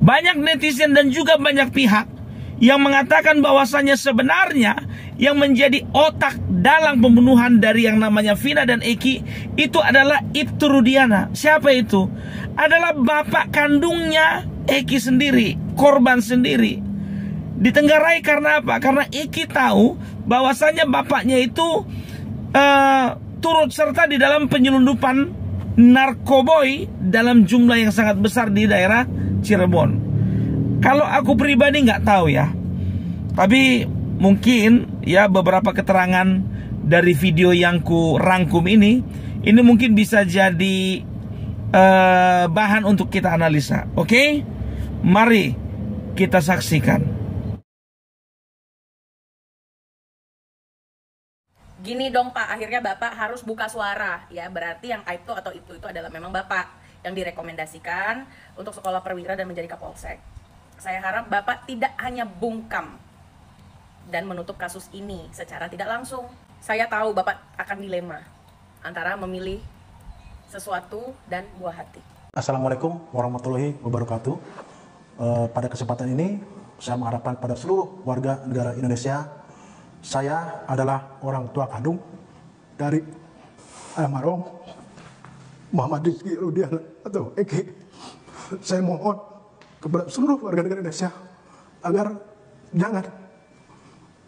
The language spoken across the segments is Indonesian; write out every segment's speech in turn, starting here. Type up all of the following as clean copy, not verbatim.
Banyak netizen dan juga banyak pihak yang mengatakan bahwasannya sebenarnya yang menjadi otak dalam pembunuhan dari yang namanya Vina dan Eki itu adalah Ibtu Rudiana. Siapa itu? Adalah bapak kandungnya Eki sendiri, korban sendiri. Ditenggarai karena apa? Karena Eki tahu bahwasannya bapaknya itu turut serta di dalam penyelundupan narkoboy dalam jumlah yang sangat besar di daerah Cirebon. Kalau aku pribadi nggak tahu ya, tapi mungkin ya beberapa keterangan dari video yang ku rangkum ini mungkin bisa jadi bahan untuk kita analisa. Oke? Mari kita saksikan. Gini dong Pak, akhirnya Bapak harus buka suara ya. Berarti yang Aibtu atau Ibtu itu adalah memang Bapak yang direkomendasikan untuk sekolah perwira dan menjadi Kapolsek. Saya harap Bapak tidak hanya bungkam dan menutup kasus ini secara tidak langsung. Saya tahu Bapak akan dilema antara memilih sesuatu dan buah hati. Assalamualaikum warahmatullahi wabarakatuh. Pada kesempatan ini saya mengharapkan pada seluruh warga negara Indonesia, saya adalah orang tua kandung dari almarhum Muhammad Rizky Rudiana atau Eki. Saya mohon kepada seluruh warga negara Indonesia agar jangan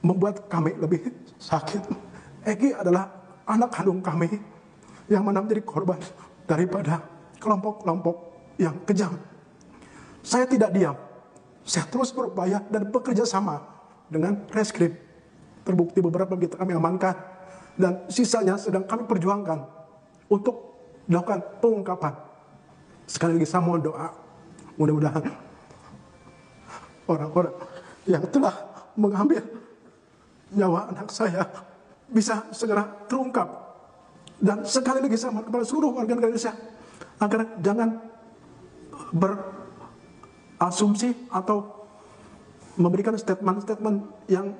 membuat kami lebih sakit. Eki adalah anak kandung kami yang mana menjadi korban daripada kelompok-kelompok yang kejam. Saya tidak diam. Saya terus berupaya dan bekerja sama dengan reskrim. Terbukti beberapa kita kami amankan dan sisanya sedang kami perjuangkan untuk dilakukan pengungkapan. Sekali lagi saya mohon doa, mudah-mudahan orang-orang yang telah mengambil nyawa anak saya bisa segera terungkap. Dan sekali lagi saya mohon kepada seluruh warga negara Indonesia agar jangan berasumsi atau memberikan statement-statement yang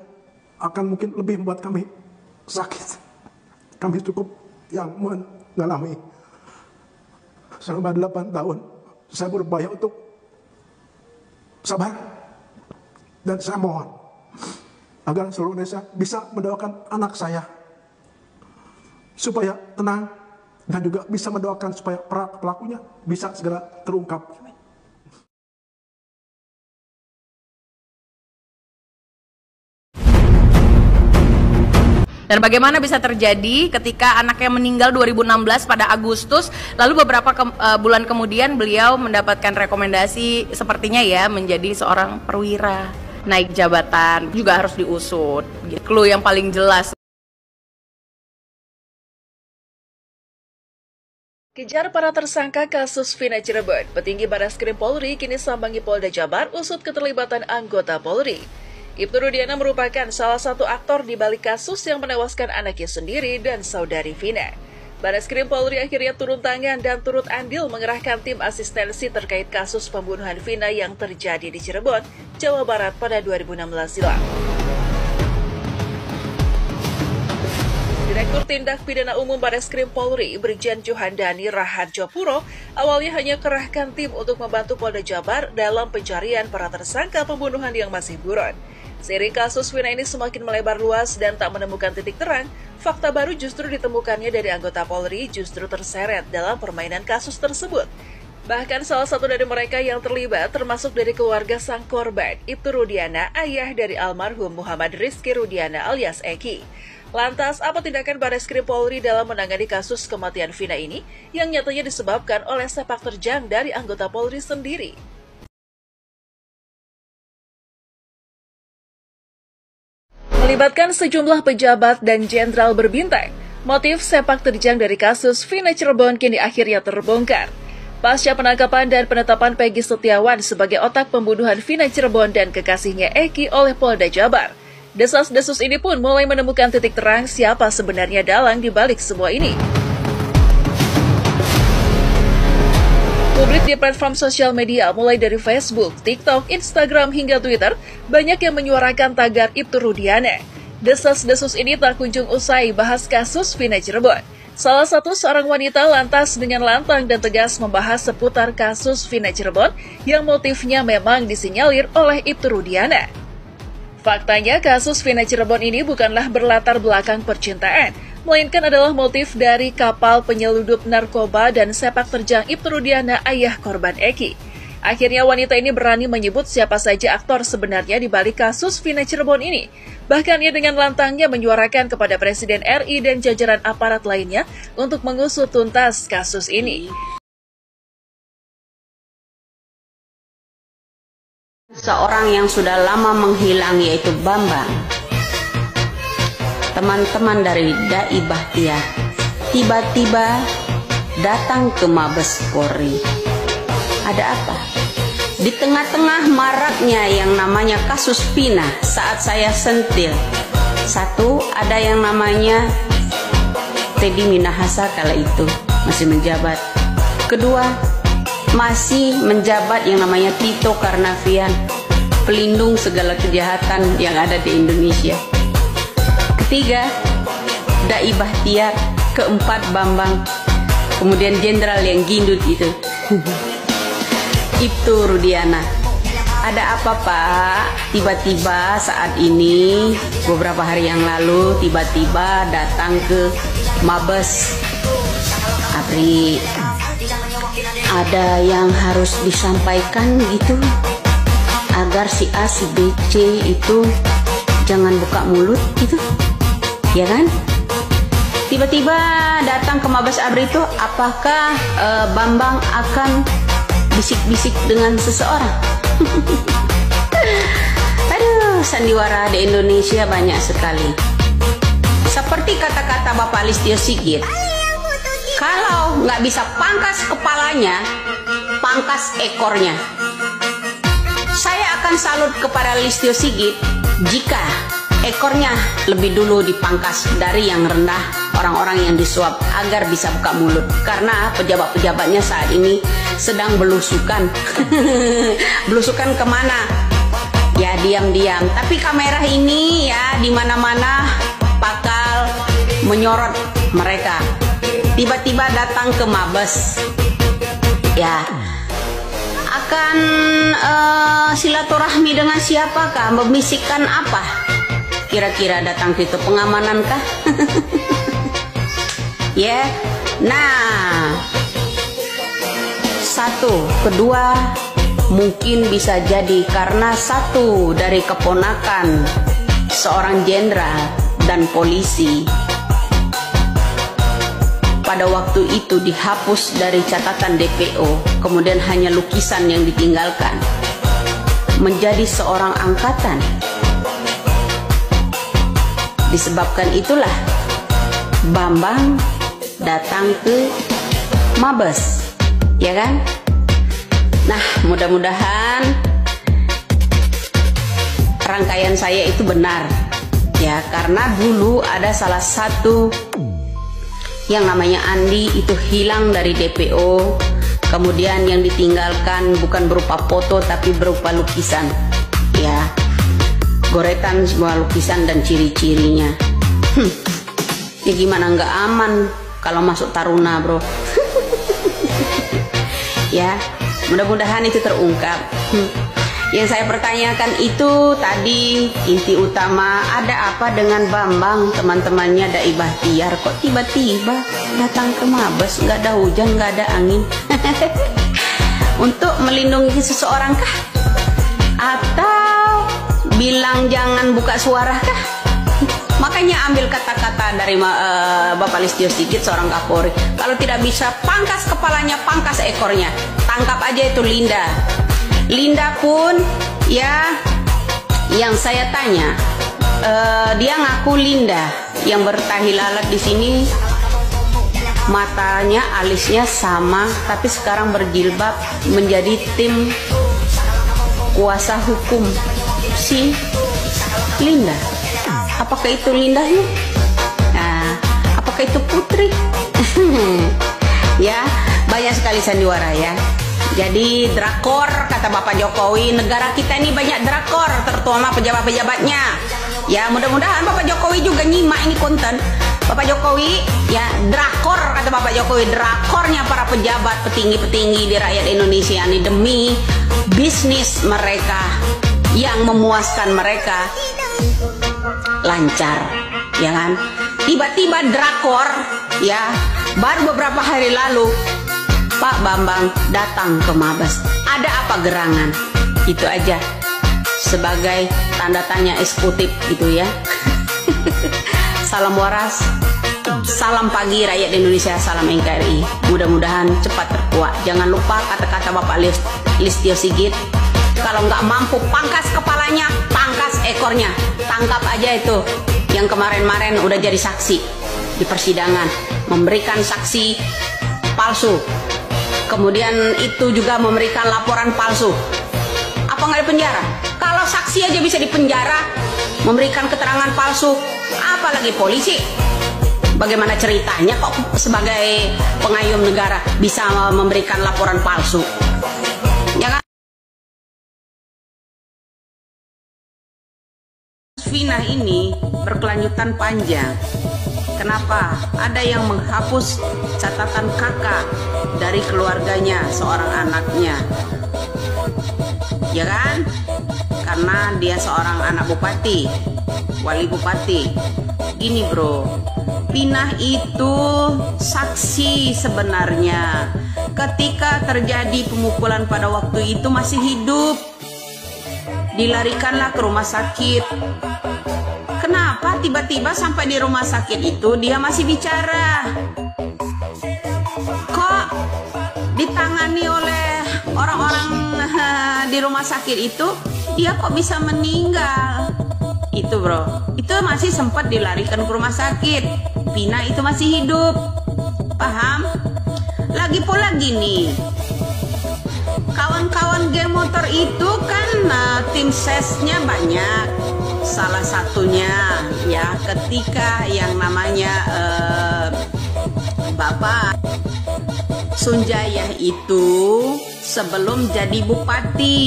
akan mungkin lebih membuat kami sakit. Kami cukup yang mengalami selama 8 tahun. Saya berupaya untuk sabar. Dan saya mohon agar seluruh Indonesia bisa mendoakan anak saya supaya tenang dan juga bisa mendoakan supaya pelakunya bisa segera terungkap. Dan bagaimana bisa terjadi ketika anaknya meninggal 2016 pada Agustus, lalu beberapa bulan kemudian beliau mendapatkan rekomendasi sepertinya ya menjadi seorang perwira, naik jabatan, juga harus diusut. Clue yang paling jelas. Kejar para tersangka kasus Vina Cirebon, petinggi Barreskrim Polri kini sambangi Polda Jabar usut keterlibatan anggota Polri. Ibtu Rudiana merupakan salah satu aktor di balik kasus yang menewaskan anaknya sendiri dan saudari Vina. Barreskrim Polri akhirnya turun tangan dan turut andil mengerahkan tim asistensi terkait kasus pembunuhan Vina yang terjadi di Cirebon, Jawa Barat pada 2016 silam. Direktur Tindak Pidana Umum Barreskrim Polri, Brigjen Johandani Rahadjopuro, awalnya hanya kerahkan tim untuk membantu Polda Jabar dalam pencarian para tersangka pembunuhan yang masih buron. Seiring kasus Vina ini semakin melebar luas dan tak menemukan titik terang, fakta baru justru ditemukannya dari anggota Polri justru terseret dalam permainan kasus tersebut. Bahkan salah satu dari mereka yang terlibat termasuk dari keluarga sang korban, Ibtu Rudiana, ayah dari almarhum Muhammad Rizky Rudiana alias Eki. Lantas, apa tindakan Barreskrim Polri dalam menangani kasus kematian Vina ini yang nyatanya disebabkan oleh sepak terjang dari anggota Polri sendiri? Melibatkan sejumlah pejabat dan jenderal berbintang, motif sepak terjang dari kasus Vina Cirebon kini akhirnya terbongkar. Pasca penangkapan dan penetapan Peggy Setiawan sebagai otak pembunuhan Vina Cirebon dan kekasihnya Eki oleh Polda Jabar, desas-desus ini pun mulai menemukan titik terang siapa sebenarnya dalang di balik semua ini. Publik di platform sosial media mulai dari Facebook, TikTok, Instagram hingga Twitter banyak yang menyuarakan tagar Ibtu Rudiana. Desas-desus ini tak kunjung usai bahas kasus Vina Cirebon. Salah satu seorang wanita lantas dengan lantang dan tegas membahas seputar kasus Vina Cirebon yang motifnya memang disinyalir oleh Ibtu Rudiana. Faktanya kasus Vina Cirebon ini bukanlah berlatar belakang percintaan, melainkan adalah motif dari kapal penyeludup narkoba dan sepak terjang Ibtu Rudiana, ayah korban Eki. Akhirnya wanita ini berani menyebut siapa saja aktor sebenarnya di balik kasus Vina Cirebon ini. Bahkan ia dengan lantangnya menyuarakan kepada Presiden RI dan jajaran aparat lainnya untuk mengusut tuntas kasus ini. Seorang yang sudah lama menghilang yaitu Bambang. Teman-teman dari Dai Bahtiar tiba-tiba datang ke Mabes Polri. Ada apa? Di tengah-tengah maraknya yang namanya kasus Vina saat saya sentil. Satu, ada yang namanya Teddy Minahasa kala itu masih menjabat. Kedua, masih menjabat yang namanya Tito Karnavian, pelindung segala kejahatan yang ada di Indonesia. Ketiga, Dai Bahtiar. Keempat, Bambang. Kemudian jenderal yang gindut itu. Ibtu Rudiana. Ada apa, Pak? Tiba-tiba saat ini, beberapa hari yang lalu, tiba-tiba datang ke Mabes. Apri, ada yang harus disampaikan gitu, agar si A, si B, C itu jangan buka mulut gitu, ya kan? Tiba-tiba datang ke Mabes Abri itu, apakah Bambang akan bisik-bisik dengan seseorang? Aduh, sandiwara di Indonesia banyak sekali. Seperti kata-kata Bapak Listio Sigit, kalau nggak bisa pangkas kepalanya, pangkas ekornya. Saya akan salut kepada Listio Sigit jika ekornya lebih dulu dipangkas dari yang rendah, orang-orang yang disuap, agar bisa buka mulut. Karena pejabat-pejabatnya saat ini sedang belusukan. Belusukan kemana? Ya diam-diam. Tapi kamera ini ya di mana-mana bakal menyorot mereka. Tiba-tiba datang ke Mabes. Ya, akan silaturahmi dengan siapakah? Membisikkan apa? Kira-kira datang ke itu pengamanan kah? Ya, nah, satu, kedua, mungkin bisa jadi karena satu dari keponakan seorang jenderal dan polisi pada waktu itu dihapus dari catatan DPO, kemudian hanya lukisan yang ditinggalkan, menjadi seorang angkatan. Disebabkan itulah Bambang datang ke Mabes, ya kan? Nah, mudah-mudahan rangkaian saya itu benar, ya, karena dulu ada salah satu yang namanya Andi itu hilang dari DPO, kemudian yang ditinggalkan bukan berupa foto tapi berupa lukisan, ya, goretan semua lukisan dan ciri-cirinya. Ya gimana nggak aman kalau masuk Taruna, bro. Ya, mudah-mudahan itu terungkap. Yang saya pertanyakan itu tadi inti utama, ada apa dengan Bambang, teman-temannya Dai Bahtiar, kok tiba-tiba datang ke Mabes, nggak ada hujan, nggak ada angin. Untuk melindungi seseorang kah? Atau bilang jangan buka suara kah? Makanya ambil kata-kata dari Bapak Listio Sigit, seorang Kapolri. Kalau tidak bisa pangkas kepalanya, pangkas ekornya. Tangkap aja itu Linda. Linda pun, ya, yang saya tanya, dia ngaku Linda yang bertahi lalat di sini, matanya, alisnya sama, tapi sekarang berjilbab menjadi tim kuasa hukum si Linda. Apakah itu Lindanya? Nah, apakah itu Putri? Ya, banyak sekali sandiwara ya. Jadi drakor, kata Bapak Jokowi, negara kita ini banyak drakor, terutama pejabat-pejabatnya. Ya, mudah-mudahan Bapak Jokowi juga nyimak ini konten. Bapak Jokowi, ya drakor kata Bapak Jokowi, drakornya para pejabat petinggi-petinggi di rakyat Indonesia ini demi bisnis mereka yang memuaskan mereka lancar, ya kan? Tiba-tiba drakor, ya baru beberapa hari lalu Pak Bambang datang ke Mabes. Ada apa gerangan? Itu aja sebagai tanda tanya eksekutif gitu ya. Salam waras, salam pagi rakyat Indonesia, salam NKRI. Mudah-mudahan cepat terkuat. Jangan lupa kata-kata Bapak Listio Sigit, kalau nggak mampu pangkas kepalanya, pangkas ekornya. Tangkap aja itu yang kemarin-kemarin udah jadi saksi di persidangan, memberikan saksi palsu. Kemudian itu juga memberikan laporan palsu. Apa nggak dipenjara? Kalau saksi aja bisa dipenjara, memberikan keterangan palsu, apalagi polisi. Bagaimana ceritanya kok sebagai pengayom negara bisa memberikan laporan palsu? Ya kan? Vina ini berkelanjutan panjang. Kenapa? Ada yang menghapus catatan kakak dari keluarganya, seorang anaknya. Ya kan? Karena dia seorang anak bupati, wali bupati. Gini bro, Pinah itu saksi sebenarnya. Ketika terjadi pemukulan pada waktu itu masih hidup. Dilarikanlah ke rumah sakit. Kenapa tiba-tiba sampai di rumah sakit itu dia masih bicara? Kok ditangani oleh orang-orang di rumah sakit itu, dia kok bisa meninggal? Itu bro, itu masih sempat dilarikan ke rumah sakit. Pina itu masih hidup. Paham? Lagi pula gini, kawan-kawan geng motor itu kan tim sesnya banyak. Salah satunya ya ketika yang namanya Bapak Sunjaya itu sebelum jadi bupati,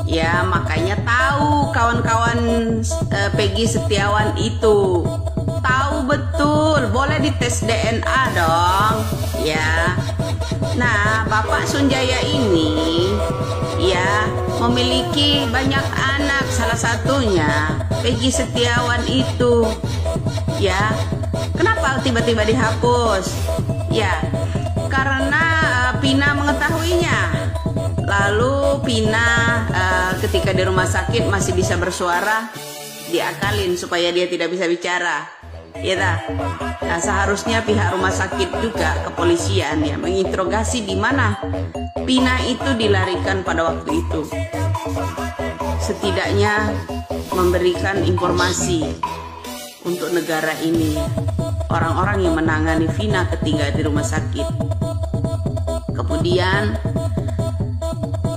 ya makanya tahu kawan-kawan Peggy Setiawan itu tahu betul, boleh dites DNA dong ya. Nah Bapak Sunjaya ini ya memiliki banyak anak, salah satunya Peggy Setiawan itu ya. Kenapa tiba-tiba dihapus? Ya karena Pina mengetahuinya. Lalu Pina ketika di rumah sakit masih bisa bersuara, diakalin supaya dia tidak bisa bicara. Ya tak? Nah, seharusnya pihak rumah sakit juga kepolisian ya menginterogasi di mana Pina itu dilarikan pada waktu itu. Setidaknya memberikan informasi untuk negara ini, orang-orang yang menangani Vina ketika di rumah sakit. Kemudian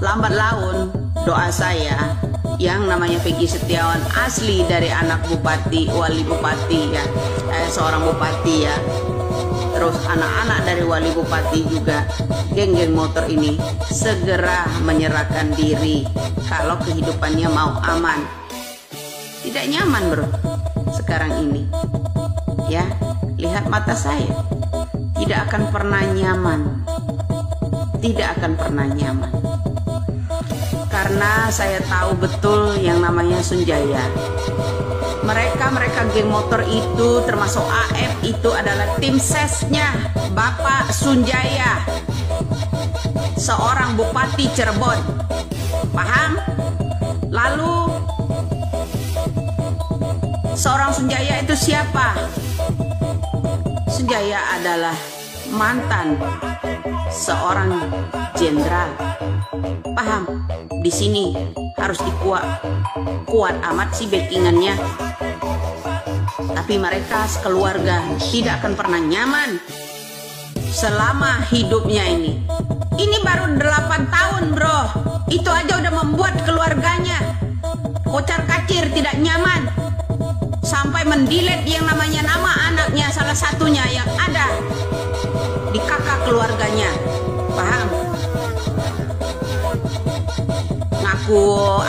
lambat laun doa saya yang namanya Peggy Setiawan asli dari anak bupati, wali bupati ya, seorang bupati ya. Terus anak-anak dari wali bupati juga, geng-geng motor ini segera menyerahkan diri kalau kehidupannya mau aman. Tidak nyaman bro sekarang ini ya, lihat mata saya, tidak akan pernah nyaman, tidak akan pernah nyaman. Karena saya tahu betul yang namanya Sunjaya. Mereka geng motor itu termasuk AF itu adalah tim sesnya Bapak Sunjaya, seorang bupati Cirebon. Paham? Lalu seorang Sunjaya itu siapa? Sunjaya adalah mantan seorang jenderal. Paham? Di sini harus kuat amat sih backingannya. Tapi mereka sekeluarga tidak akan pernah nyaman selama hidupnya ini. Ini baru 8 tahun bro, itu aja udah membuat keluarganya kocar kacir, tidak nyaman. Sampai mendelete yang namanya nama anaknya, salah satunya yang ada di kakak keluarganya. Paham? Ngaku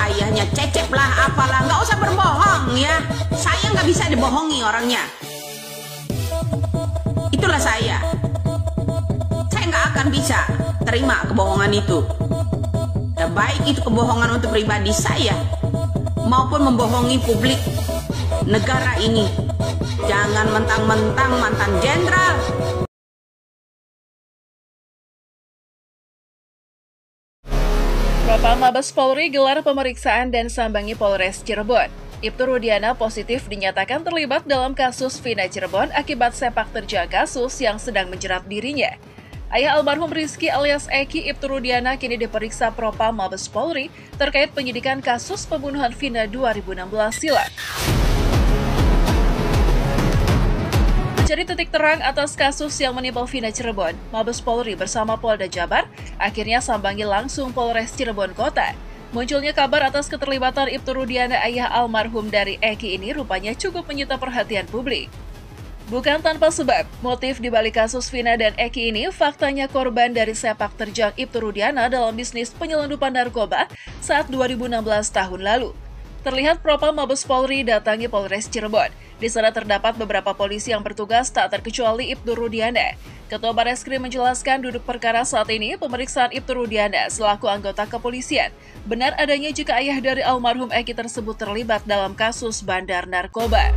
ayahnya Cecep lah apalah, nggak usah berbohong ya. Saya nggak bisa dibohongi orangnya. Itulah saya. Saya nggak akan bisa terima kebohongan itu. Dan baik itu kebohongan untuk pribadi saya maupun membohongi publik negara ini. Jangan mentang-mentang mantan jenderal. Propam Mabes Polri gelar pemeriksaan dan sambangi Polres Cirebon. Ibtu Rudiana positif dinyatakan terlibat dalam kasus Vina Cirebon akibat sepak terjang kasus yang sedang menjerat dirinya. Ayah almarhum Rizky alias Eki, Ibtu Rudiana, kini diperiksa Propam Mabes Polri terkait penyidikan kasus pembunuhan Vina 2016 silam. Mencari titik terang atas kasus yang menimpa Vina Cirebon, Mabes Polri bersama Polda Jabar akhirnya sambangi langsung Polres Cirebon Kota. Munculnya kabar atas keterlibatan Ibtu Rudiana, ayah almarhum dari Eki ini rupanya cukup menyita perhatian publik. Bukan tanpa sebab, motif dibalik kasus Vina dan Eki ini faktanya korban dari sepak terjang Ibtu Rudiana dalam bisnis penyelundupan narkoba saat 2016 tahun lalu. Terlihat Propam Mabes Polri datangi Polres Cirebon. Di sana terdapat beberapa polisi yang bertugas tak terkecuali Ibtu Rudiana. Ketua Bareskrim menjelaskan duduk perkara saat ini pemeriksaan Ibtu Rudiana selaku anggota kepolisian. Benar adanya jika ayah dari almarhum Eki tersebut terlibat dalam kasus bandar narkoba.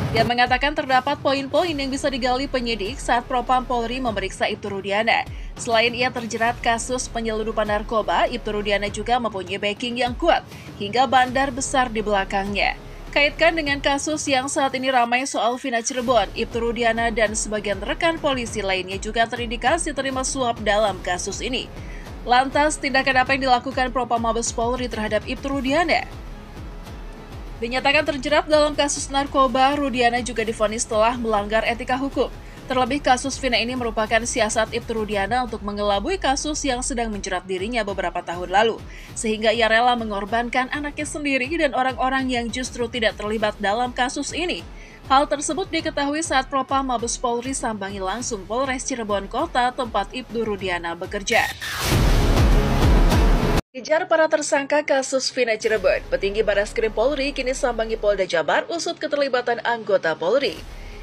Dia mengatakan terdapat poin-poin yang bisa digali penyidik saat Propam Polri memeriksa Ibtu Rudiana. Selain ia terjerat kasus penyelundupan narkoba, Ibtu Rudiana juga mempunyai backing yang kuat hingga bandar besar di belakangnya. Kaitkan dengan kasus yang saat ini ramai soal Vina Cirebon, Ibtu Rudiana dan sebagian rekan polisi lainnya juga terindikasi terima suap dalam kasus ini. Lantas, tindakan apa yang dilakukan Propam Mabes Polri terhadap Ibtu Rudiana? Dinyatakan terjerat dalam kasus narkoba, Rudiana juga divonis telah melanggar etika hukum. Terlebih kasus Vina ini merupakan siasat Ibtu Rudiana untuk mengelabui kasus yang sedang menjerat dirinya beberapa tahun lalu. Sehingga ia rela mengorbankan anaknya sendiri dan orang-orang yang justru tidak terlibat dalam kasus ini. Hal tersebut diketahui saat Propam Mabes Polri sambangi langsung Polres Cirebon Kota tempat Ibtu Rudiana bekerja. Kejar para tersangka kasus Vina Cirebon, petinggi Bareskrim Polri kini sambangi Polda Jabar usut keterlibatan anggota Polri.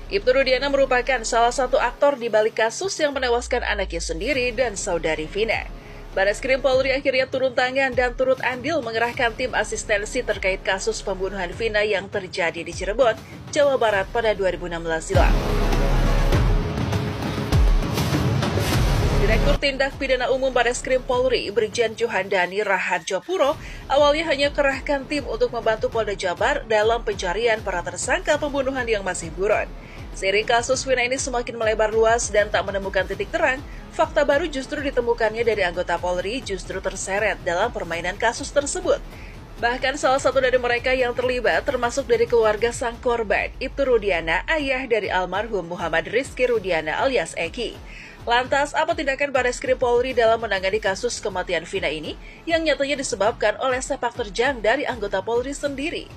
Ibtu Rudiana merupakan salah satu aktor di balik kasus yang menewaskan anaknya sendiri dan saudari Vina. Bareskrim Polri akhirnya turun tangan dan turut andil mengerahkan tim asistensi terkait kasus pembunuhan Vina yang terjadi di Cirebon, Jawa Barat pada 2016 silam. Direktur Tindak Pidana Umum Bareskrim Polri, Brigjen Juhandani Raharjo Puro, awalnya hanya kerahkan tim untuk membantu Polda Jabar dalam pencarian para tersangka pembunuhan yang masih buron. Seiring kasus Vina ini semakin melebar luas dan tak menemukan titik terang, fakta baru justru ditemukannya dari anggota Polri justru terseret dalam permainan kasus tersebut. Bahkan salah satu dari mereka yang terlibat termasuk dari keluarga sang korban, Ibtu Rudiana, ayah dari almarhum Muhammad Rizky Rudiana alias Eki. Lantas, apa tindakan Bareskrim Polri dalam menangani kasus kematian Vina ini yang nyatanya disebabkan oleh sepak terjang dari anggota Polri sendiri?